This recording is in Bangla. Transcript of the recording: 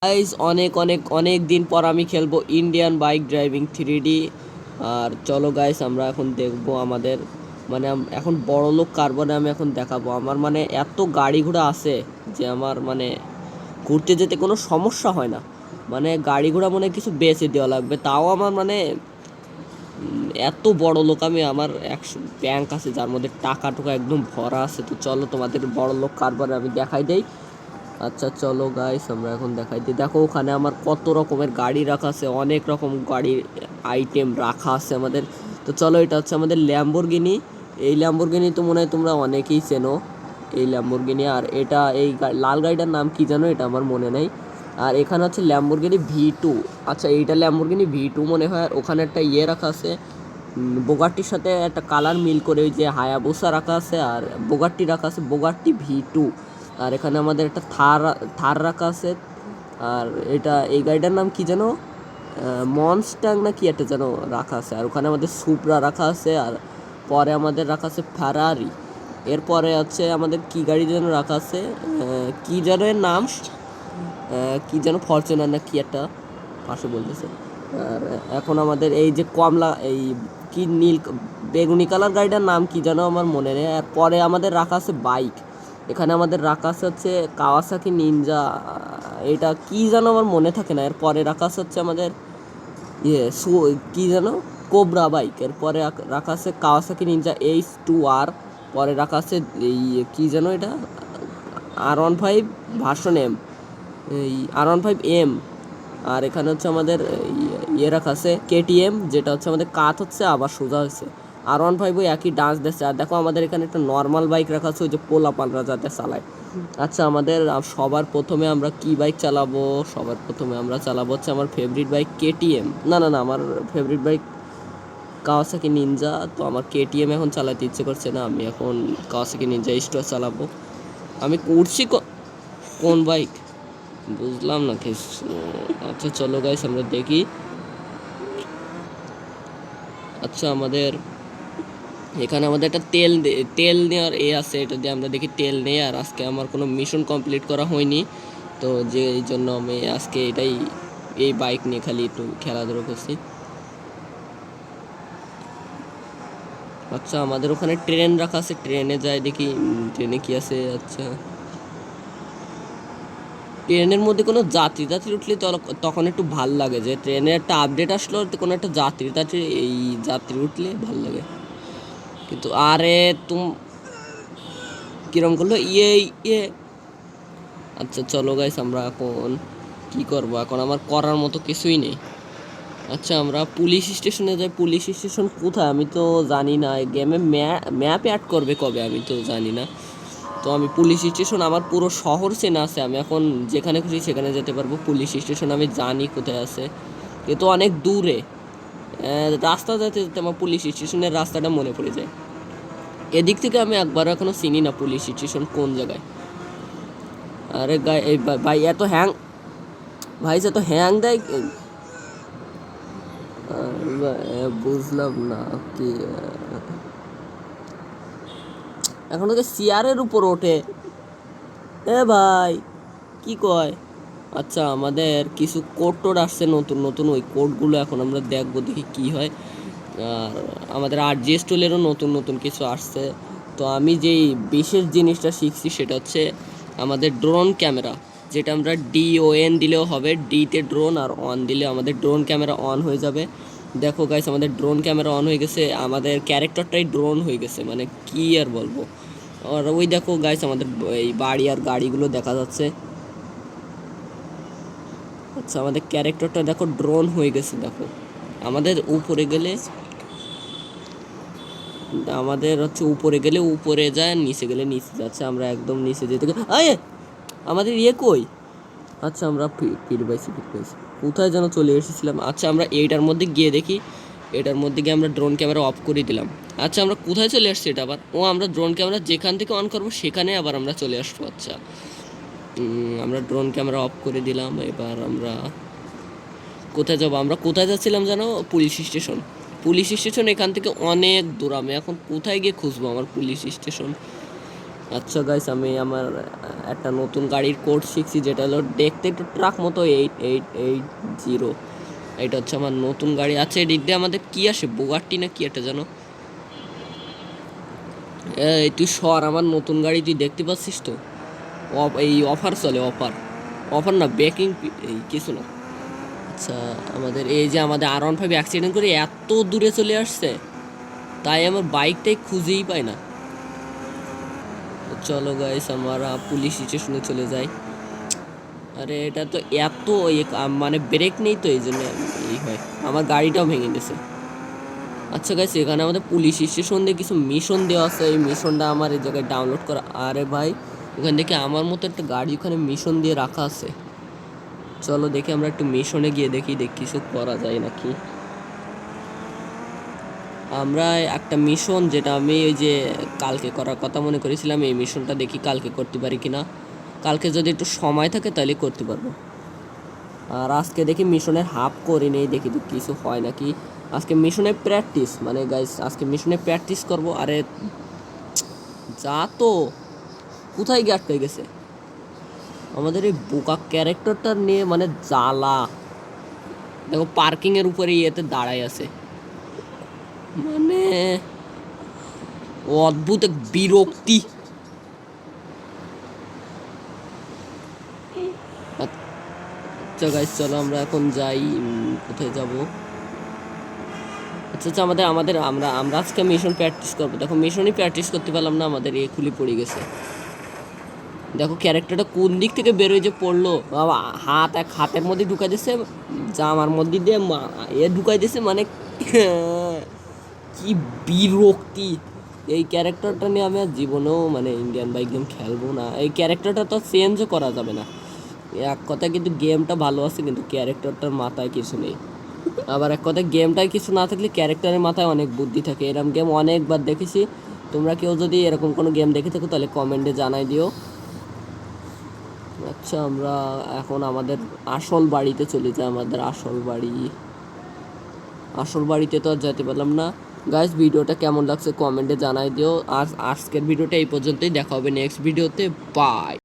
গাইস অনেক অনেক অনেক দিন পর আমি খেলবো ইন্ডিয়ান বাইক ড্রাইভিং 3D। আর চলো গাইস আমরা এখন দেখবো আমাদের মানে এখন বড় লোক কার্বনে আমি এখন দেখাবো আমার মানে এত গাড়ি ঘোড়া আছে যে আমার মানে ঘুরতে যেতে কোনো সমস্যা হয় না। মানে গাড়ি ঘোড়া মনে কিছু বেচে দেওয়া লাগবে, তাও আমার মানে এত বড় লোক আমি। আমার 100 ব্যাংক আছে যার মধ্যে টাকা টুকা একদম ভরা আছে। তো চলো তোমাদের বড় লোক কারবারে আমি দেখাই দেই। আচ্ছা চলো গাইস আমরা এখন দেখাই দিই। দেখো ওখানে আমার কত রকমের গাড়ি রাখা আছে, অনেক রকম গাড়ির আইটেম রাখা আছে আমাদের। তো চলো এটা হচ্ছে আমাদের ল্যাম্বরগিনি। এই ল্যাম্বরগিনি তো মনে হয় তোমরা অনেকেই চেনো এই ল্যাম্বরগিনি। আর এটা এই লাল গাড়িটার নাম কি জানো, এটা আমার মনে নেই। আর এখানে হচ্ছে ল্যাম্বরগিনি V2। আচ্ছা এইটা ল্যাম্বরগিনি V2 মনে হয়। আর ওখানে একটা ইয়ে রাখা আছে বোগাট্টির সাথে একটা কালার মিল করে ওই যে হায়াবুসা রাখা আছে। আর বোগাট্টি রাখা আছে, বোগাট্টি V2। আর এখানে আমাদের একটা থার থার রাখা আছে। আর এটা এই গাড়িটার নাম কি যেন, মনস্টাং না কি একটা যেন রাখা আছে। আর ওখানে আমাদের সুপ্রা রাখা আছে। আর পরে আমাদের রাখা আছে ফেরারি। এরপরে হচ্ছে আমাদের কি গাড়ি যেন রাখা আছে, কি যেন এর নাম, কি যেন ফরচুনার না কি একটা পাশে বলতেছে। আর এখন আমাদের এই যে কমলা এই কি নীল বেগুনি কালার গাড়িটার নাম কি যেন আমার মনে নেই। আর পরে আমাদের রাখা আছে বাইক। এখানে আমাদের রাখা আছে হচ্ছে কাওয়াসাকি নিনজা, এটা কি যেন আমার মনে থাকে না। এর পরে রাখা আছে হচ্ছে আমাদের কি যেন কোবরা বাইক। এরপরে রাখা আছে কাওয়াসাকি নিনজা H2R। পরে রাখা আছে এই কি যেন এটা R15 ভার্সন এম, এই R15M। আর এখানে হচ্ছে আমাদের ইয়ে রাখা আছে KTM, যেটা হচ্ছে আমাদের কাত হচ্ছে আবার সোজা হচ্ছে। R15 ওই একই ডান্স দিচ্ছে। আর দেখো আমাদের এখানে একটা নর্মাল বাইক রাখা আছে, ওই যে পোলাপানরা যাতে চালায়। আচ্ছা আমাদের সবার প্রথমে আমরা কি বাইক চালাবো, সবার প্রথমে আমরা চালাবো হচ্ছে আমার ফেভারিট বাইক KTM। না না না, আমার ফেভারিট বাইক কাওয়াসাকি নিনজা। তো আমার KTM এখন চালাতে ইচ্ছে করছে না, আমি এখন কাওয়াসাকি নিনজা H2 চালাবো। আমি করছি কোন বাইক বুঝলাম না কিছু। আচ্ছা চলো গাইস আমরা দেখি। আচ্ছা আমাদের এখানে আমাদের একটা তেল নেওয়ার আছে, এটা দিয়ে আমরা দেখি তেল নেই। আর আজকে আমার কোনো মিশন কমপ্লিট করা হয়নি, তো যে এই জন্য আমি আজকে এই বাইক নিয়ে খালি একটু খেলাধুলো করছি। আচ্ছা আমাদের ওখানে ট্রেন রাখা আছে, ট্রেনে যাই দেখি ট্রেনে কি আছে। আচ্ছা ট্রেনের মধ্যে কোনো যাত্রী উঠলে তখন একটু ভাল লাগে, যে ট্রেনের একটা আপডেট আসলো কোনো একটা যাত্রী এই যাত্রী উঠলে ভাল লাগে। কিন্তু আরে কিরম করলো ইয়ে। আচ্ছা চলো গাইস আমরা এখন কি করবো, এখন আমার করার মতো কিছুই নেই। আচ্ছা আমরা পুলিশ স্টেশনে যাই। পুলিশ স্টেশন কোথায় আমি তো জানি না, গেমে ম্যাপ অ্যাড করবে কবে আমি তো জানি না। তো আমি পুলিশ স্টেশন আমার পুরো শহর চেনা আছে, আমি এখন যেখানে খুশি সেখানে যেতে পারবো। পুলিশ স্টেশন আমি জানি কোথায় আছে, কিন্তু অনেক দূরে। রাস্তা যেতে যেতে আমার পুলিশ স্টেশনের রাস্তাটা মনে পড়ে যায়। এদিক থেকে আমি একবার এখনো চিনি না পুলিশ স্টেশন কোন জায়গায়। আরে ভাই এত হ্যাং, ভাই এত হ্যাং দেয় বুঝলাম না কি। এখন তোকে চেয়ারের উপর ওঠে এ ভাই, কি কয়। আচ্ছা আমাদের কিছু কোড টোড আসছে নতুন নতুন, ওই কোডগুলো এখন আমরা দেখবো দেখি কি হয়। আর আমাদের RGS টুলেরও নতুন নতুন কিছু আসছে। তো আমি যেই বিশেষ জিনিসটা শিখছি সেটা হচ্ছে আমাদের ড্রোন ক্যামেরা, যেটা আমরা DON দিলেও হবে, ডিতে ড্রোন আর অন দিলে আমাদের ড্রোন ক্যামেরা অন হয়ে যাবে। দেখো গাইস আমাদের ড্রোন ক্যামেরা অন হয়ে গেছে, আমাদের ক্যারেক্টারটাই ড্রোন হয়ে গেছে, মানে কি আর বলবো। আর ওই দেখো গাইস আমাদের এই বাড়ি আর গাড়িগুলো দেখা যাচ্ছে। আচ্ছা আমাদের ক্যারেক্টারটা দেখো ড্রোন হয়ে গেছে। দেখো আমাদের উপরে গেলে, আমাদের হচ্ছে উপরে গেলে উপরে যায়, নিচে গেলে নিচে যাচ্ছে। আমরা একদম নিচে যেতে আমাদের ইয়ে কই। আচ্ছা আমরা ফির পাইছি কোথায় যেন চলে এসেছিলাম। আচ্ছা আমরা এইটার মধ্যে গিয়ে দেখি, এটার মধ্যে গিয়ে আমরা ড্রোন ক্যামেরা অফ করে দিলাম। আচ্ছা আমরা কোথায় চলে আসছি এটা আবার, আমরা ড্রোন ক্যামেরা যেখান থেকে অন করবো সেখানে আবার আমরা চলে আসবো। আচ্ছা আমরা ড্রোন ক্যামেরা অফ করে দিলাম। এবার আমরা কোথায় যাবো, আমরা কোথায় যাচ্ছিলাম জানো, পুলিশ স্টেশন। পুলিশ স্টেশন এখান থেকে অনেক দূর, আমি এখন কোথায় গিয়ে খুঁজবো আমার পুলিশ স্টেশন। আচ্ছা গাইস, আমি আমার একটা নতুন গাড়ির কোড শিখছি, যেটা হলো দেখতে একটু ট্রাক মতো, 8880। এটা হচ্ছে আমার নতুন গাড়ি। আচ্ছা, এদিক দিয়ে আমাদের কি আসে, বুগাট্টি না কি একটা যেন। এই তুই সর, আমার নতুন গাড়ি তুই দেখতে পাচ্ছিস তো? এই অফার চলে, অফার অফার না, ব্রেকিং, এই কিছু না। আচ্ছা, আমাদের এই যে আমাদের R15 অ্যাক্সিডেন্ট করে এত দূরে চলে আসছে, তাই আমার বাইকটাই খুঁজেই পাই না। চলো গাইস, আমরা পুলিশ স্টেশনে চলে যাই। আরে এটা তো এত মানে ব্রেক নেই তো, এই জন্য এই হয়, আমার গাড়িটাও ভেঙে গেছে। আচ্ছা গাইস, এখানে আমাদের পুলিশ স্টেশন দিয়ে কিছু মিশন দেওয়া আছে, এই মিশনটা আমার এই জায়গায় ডাউনলোড করা। আরে ভাই, ওখানে দেখি আমার মতো একটা গাড়ি ওখানে মিশন দিয়ে রাখা আছে। চলো দেখি, আমরা একটু মিশনে গিয়ে দেখি কিছু করা যায় নাকি। আমরা একটা মিশন, যেটা আমি ওই যে কালকে করার কথা মনে করেছিলাম, এই মিশনটা দেখি কালকে করতে পারি কিনা। কালকে যদি একটু সময় থাকে তাহলে করতে পারবো। আর আজকে দেখি মিশনের হাফ করে নেই, দেখি তো কিছু হয় নাকি। আজকে মিশনে প্র্যাকটিস, মানে গাইস আজকে মিশনে প্র্যাকটিস করব। আরে যা তো, কোথায় গিয়ে আটকে গেছে আমাদের এই বোকা ক্যারেক্টারটা নিয়ে, মানে জ্বালা। দেখো পার্কিং এর উপরে ইয়েতে দাঁড়ায় আছে, মানে অদ্ভুত এক বিরক্তি। আচ্ছা গাইস, চলো আমরা এখন যাই। কোথায় যাব? আচ্ছা আচ্ছা, আমাদের আমাদের আমরা আমরা আজকে মিশন প্র্যাকটিস করবো। দেখো মিশনই প্র্যাকটিস করতে পারলাম না, আমাদের এ খুলি পড়ে গেছে। দেখো ক্যারেক্টারটা কোন দিক থেকে বেরোয় যে পড়লো, বাবা হাত এক হাতের মধ্যে ঢুকাই দিচ্ছে, জামার মধ্যে দিয়ে এ ঢুকাই দিচ্ছে, মানে কি বিরক্তি। এই ক্যারেক্টারটা নিয়ে আমি আর জীবনেও মানে ইন্ডিয়ান বাইক গেম খেলবো না। এই ক্যারেক্টারটা তো চেঞ্জও করা যাবে না, এক কথা। কিন্তু গেমটা ভালো আছে, কিন্তু ক্যারেক্টারটার মাথায় কিছু নেই। আবার এক কথায় গেমটায় কিছু না থাকলে ক্যারেক্টারের মাথায় অনেক বুদ্ধি থাকে। এরকম গেম অনেকবার দেখেছি। তোমরা কেউ যদি এরকম কোনো গেম দেখে থাকো তাহলে কমেন্টে জানাই দিও। আচ্ছা, আমরা এখন আমাদের আসল বাড়িতে চলে যাই। আমাদের আসল বাড়িতে তো আর যেতে পারলাম না। গাইস, ভিডিওটা কেমন লাগছে কমেন্টে জানাই দিও। আর আজকের ভিডিওটা এই পর্যন্তই, দেখা হবে নেক্সট ভিডিওতে। বাই।